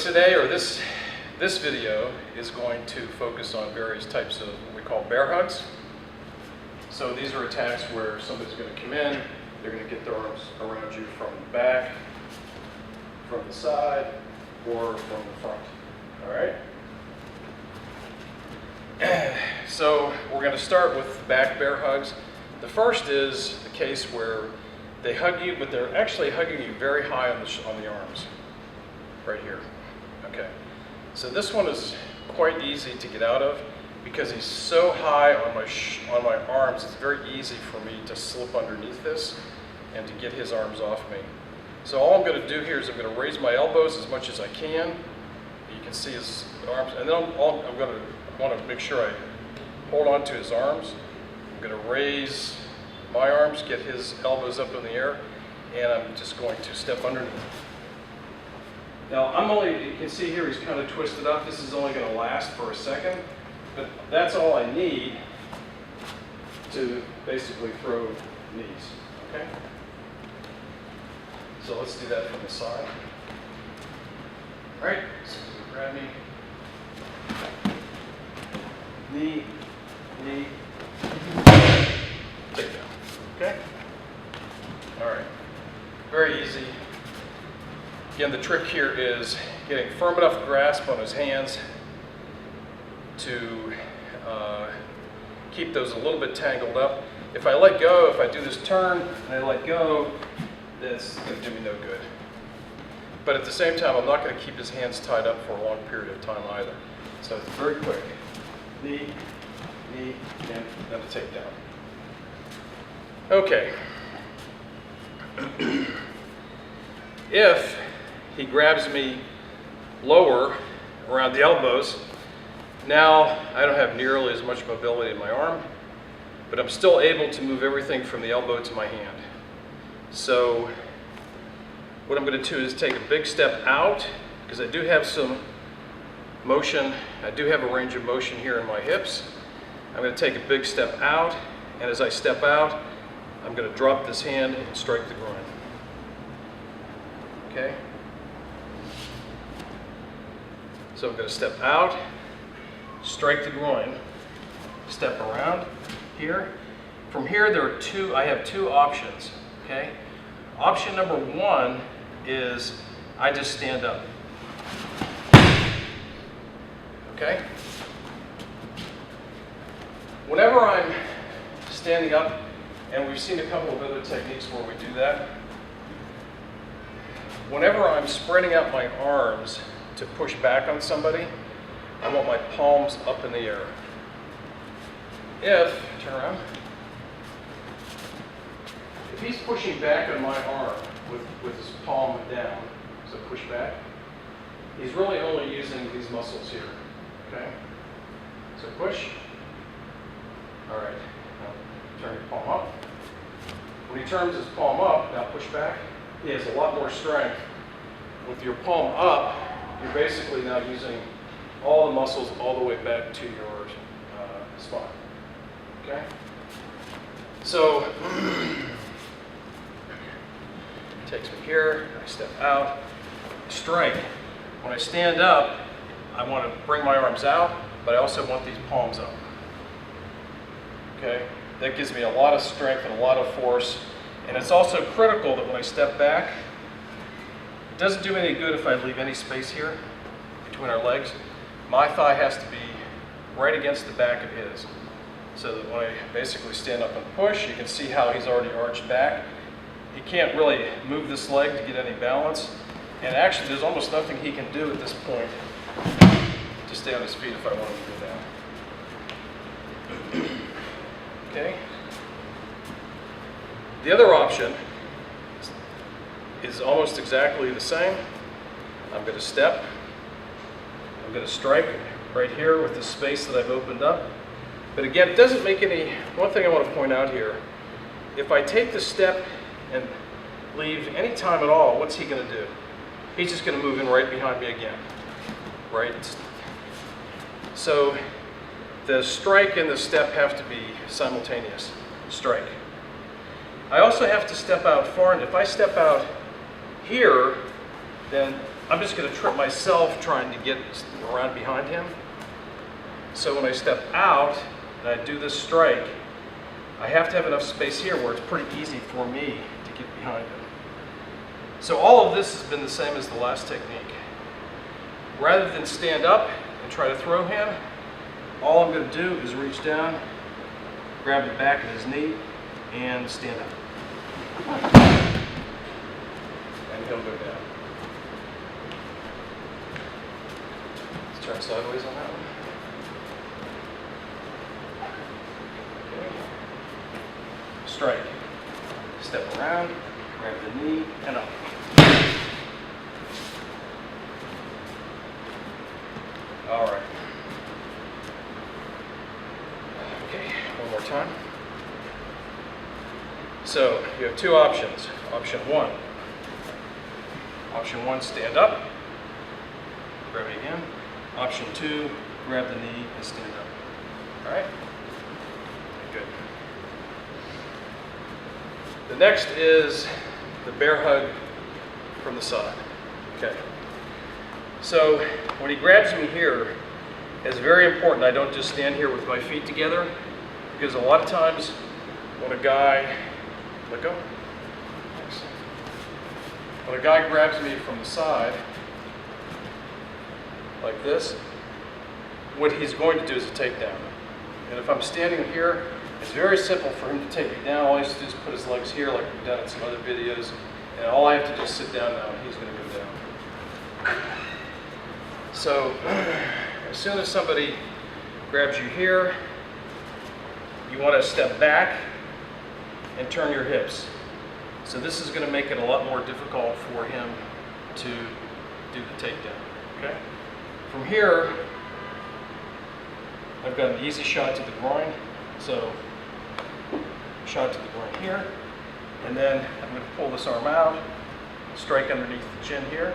today, or this video is going to focus on various types of what we call bear hugs. So these are attacks where somebody's going to come in, they're going to get their arms around you from the back, from the side, or from the front. All right? So we're going to start with back bear hugs. The first is the case where they hug you, but they're actually hugging you very high on the arms, right here. Okay. So this one is quite easy to get out of because he's so high on my arms. It's very easy for me to slip underneath this and to get his arms off me. So all I'm going to do here is I'm going to raise my elbows as much as I can. You can see his arms, and then I want to make sure I hold on to his arms. I'm going to raise my arms, get his elbows up in the air, and I'm just going to step underneath. Now you can see here he's kind of twisted up. This is only going to last for a second, but that's all I need to basically throw knees, okay? So let's do that from the side. All right, so grab me. Knee, knee, take down, okay? All right, very easy. Again, the trick here is getting firm enough grasp on his hands to keep those a little bit tangled up. If I let go, if I do this turn and I let go, that's going to do me no good. But at the same time, I'm not going to keep his hands tied up for a long period of time either. So it's very quick. Knee, knee, and then a takedown. Okay. If he grabs me lower around the elbows, now I don't have nearly as much mobility in my arm, but I'm still able to move everything from the elbow to my hand. So what I'm going to do is take a big step out, because I do have some motion, I do have a range of motion here in my hips. I'm going to take a big step out, and as I step out, I'm going to drop this hand and strike the groin. Okay? So I'm going to step out, strike the groin, step around here. From here, I have two options, okay? Option number one is I just stand up, okay? Whenever I'm standing up, and we've seen a couple of other techniques where we do that, whenever I'm spreading out my arms to push back on somebody, I want my palms up in the air. Turn around. If he's pushing back on my arm with his palm down, so push back, he's really only using these muscles here, okay? So push. All right, now turn your palm up. When he turns his palm up, now push back, he has a lot more strength. With your palm up, you're basically now using all the muscles all the way back to your spine, okay? So, takes me here, I step out, strike. When I stand up, I want to bring my arms out, but I also want these palms up, okay? That gives me a lot of strength and a lot of force, and it's also critical that when I step back, it doesn't do me any good if I leave any space here between our legs. My thigh has to be right against the back of his. So that when I basically stand up and push, you can see how he's already arched back. He can't really move this leg to get any balance. And actually, there's almost nothing he can do at this point to stay on his feet if I want him to go down. Okay? The other option is almost exactly the same. I'm going to step. I'm going to strike right here with the space that I've opened up. But again, it doesn't make any, one thing I want to point out here, if I take the step and leave any time at all, what's he going to do? He's just going to move in right behind me again, right? So the strike and the step have to be simultaneous. Strike. I also have to step out far, and if I step out here, then I'm just going to trip myself trying to get around behind him. So when I step out and I do this strike, I have to have enough space here where it's pretty easy for me to get behind him. So all of this has been the same as the last technique. Rather than stand up and try to throw him, all I'm going to do is reach down, grab the back of his knee, and stand up. And he'll go down. Let's turn sideways on that one. Okay. Strike. Step around, grab the knee, and up. All right. Okay, one more time. So you have two options. Option one, stand up, grab it again. Option two, grab the knee and stand up. All right? Good. The next is the bear hug from the side. Okay. So when he grabs me here, it's very important I don't just stand here with my feet together, because a lot of times when a guy, let go. Thanks. When a guy grabs me from the side, like this, what he's going to do is a takedown. And if I'm standing here, it's very simple for him to take me down. All he has to do is put his legs here, like we've done in some other videos, and all I have to do is sit down now, and he's going to go down. So, as soon as somebody grabs you here, you want to step back and turn your hips. So this is going to make it a lot more difficult for him to do the takedown. Okay? From here, I've got an easy shot to the groin. So, shot to the groin here, and then I'm going to pull this arm out, strike underneath the chin here,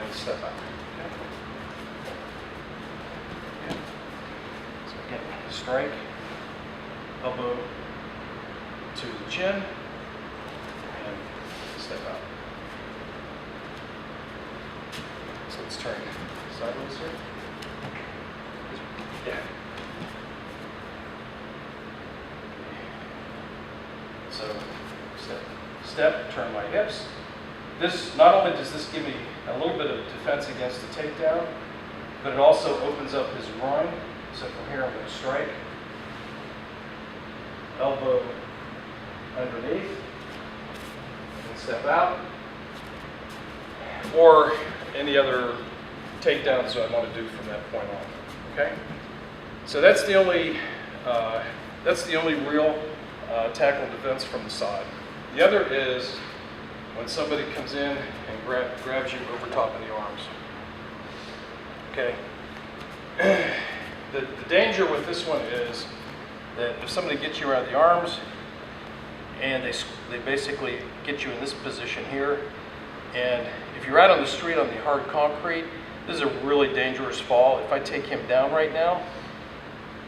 and step out. Okay. So again, strike, elbow to the chin, and step out. So let's turn sideways here. Yeah. So step, turn my hips. This, not only does this give me a little bit of defense against the takedown, but it also opens up his groin. So from here I'm going to strike, elbow underneath, and step out, or any other takedowns I want to do from that point on. Okay? So that's the only real tackle defense from the side. The other is when somebody comes in and grabs you over top of the arms. Okay. The danger with this one is that if somebody gets you around the arms and they basically get you in this position here, and if you're out on the street on the hard concrete, this is a really dangerous fall. If I take him down right now,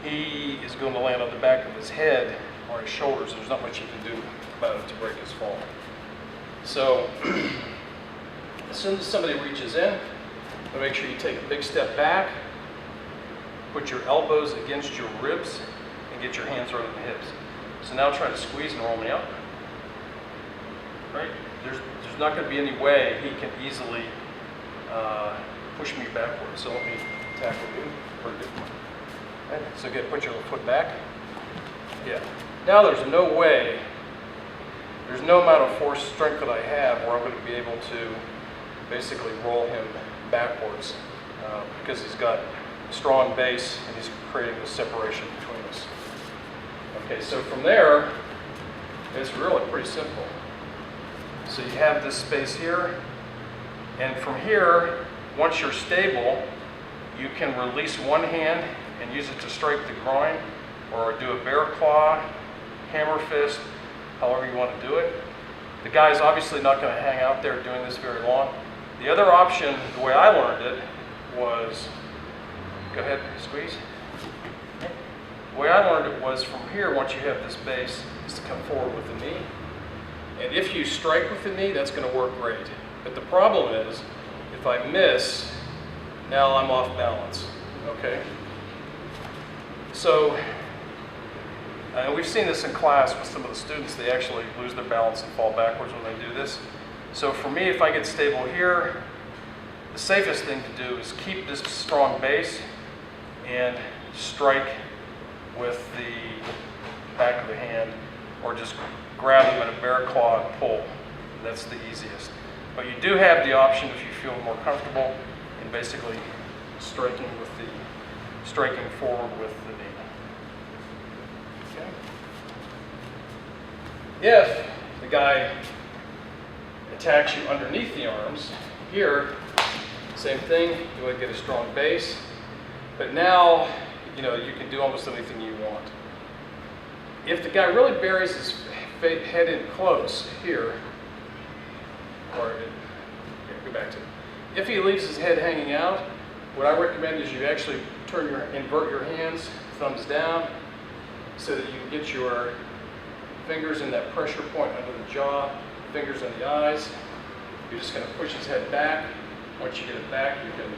he is going to land on the back of his head or his shoulders. There's not much you can do about it to break his fall. So as soon as somebody reaches in, make sure you take a big step back, put your elbows against your ribs, and get your hands right on the hips. So now try to squeeze and roll me up. Right? There's not going to be any way he can easily push me backwards. So let me tackle you. Pretty good. Okay. So good. Put your foot back. Yeah. Now there's no way, there's no amount of force, strength that I have where I'm going to be able to basically roll him backwards because he's got a strong base and he's creating this separation between us. Okay, so from there, it's really pretty simple. So you have this space here, and from here, once you're stable, you can release one hand and use it to strike the groin, or do a bear claw, hammer fist, however you want to do it. The guy's obviously not going to hang out there doing this very long. The other option, the way I learned it, was, go ahead, squeeze. The way I learned it was from here, once you have this base, is to come forward with the knee. And if you strike with the knee, that's going to work great. But the problem is, if I miss, now I'm off balance, okay? So, and we've seen this in class with some of the students, they actually lose their balance and fall backwards when they do this. So for me, if I get stable here, the safest thing to do is keep this strong base and strike with the back of the hand, or just grab them in a bear claw and pull. That's the easiest. But you do have the option, if you feel more comfortable, in basically striking forward with the knee. Okay. If the guy attacks you underneath the arms, here, same thing, you want to get a strong base, but now, you know, you can do almost anything you want. If the guy really buries his head in close here, or go back to it. If he leaves his head hanging out, what I recommend is you actually invert your hands, thumbs down, so that you can get your fingers in that pressure point under the jaw, fingers in the eyes. You're just going to push his head back. Once you get it back, you can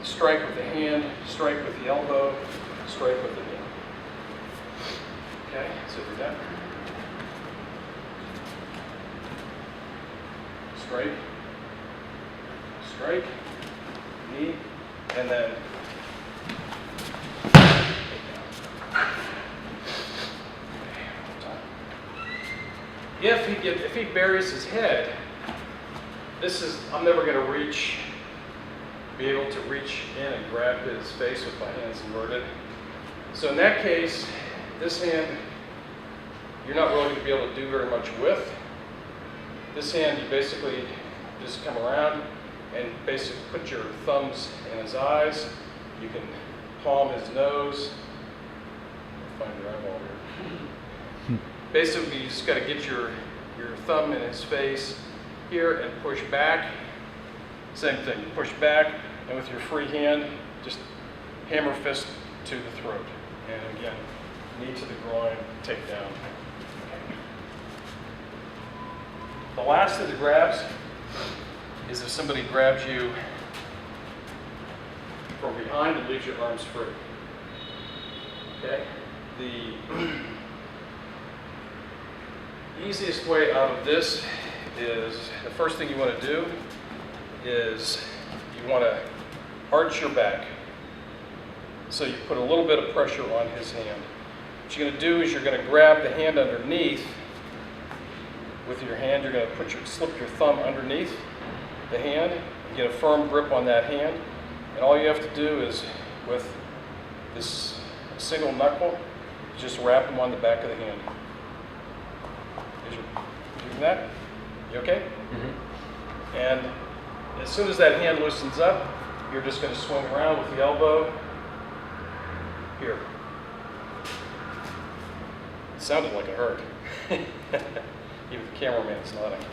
strike with the hand, strike with the elbow, strike with the knee. Okay, so do that. Strike, strike, knee, and then if he buries his head, I'm never going to be able to reach in and grab his face with my hands inverted. So in that case, this hand, you're not really going to be able to do very much with. This hand, you basically just come around and basically put your thumbs in his eyes. You can palm his nose. Find your eyeball here. Basically, you just got to get your thumb in his face here and push back. Same thing, push back, and with your free hand, just hammer fist to the throat. And again, knee to the groin, take down. Okay. The last of the grabs is if somebody grabs you from behind and leaves your arms free. Okay? The easiest way out of this is, the first thing you want to do is you want to arch your back. So you put a little bit of pressure on his hand. What you're going to do is you're going to grab the hand underneath. With your hand, you're going to slip your thumb underneath the hand, and get a firm grip on that hand. And all you have to do is, with this single knuckle, just wrap them on the back of the hand. Doing that? You okay? Mm-hmm. And as soon as that hand loosens up, you're just going to swing around with the elbow here. It sounded like it hurt. Even the cameraman's nodding.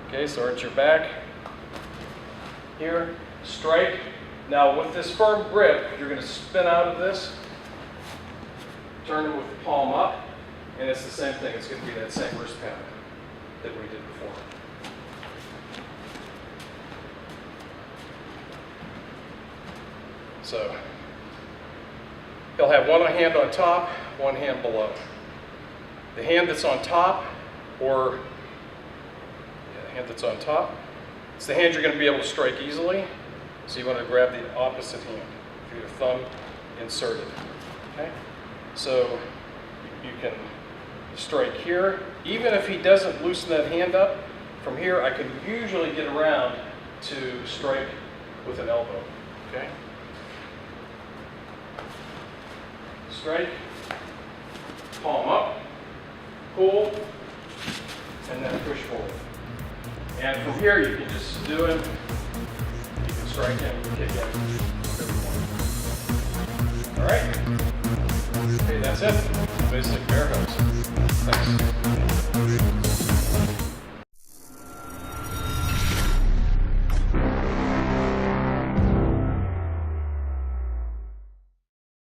Okay, so arch your back. Here, strike. Now with this firm grip, you're going to spin out of this, turn it with the palm up, and it's the same thing. It's going to be that same wrist pattern that we did before. So he'll have one hand on top, one hand below. The hand that's on top, the hand that's on top, it's the hand you're going to be able to strike easily. So you want to grab the opposite hand with your thumb inserted. Okay? So you can strike here. Even if he doesn't loosen that hand up, from here I can usually get around to strike with an elbow. Okay? Strike, palm up, pull, and then push forward. And from here you can just do it. You can strike him, kick him, whatever you want. All right? Okay, that's it. Basic bear hugs. Thanks.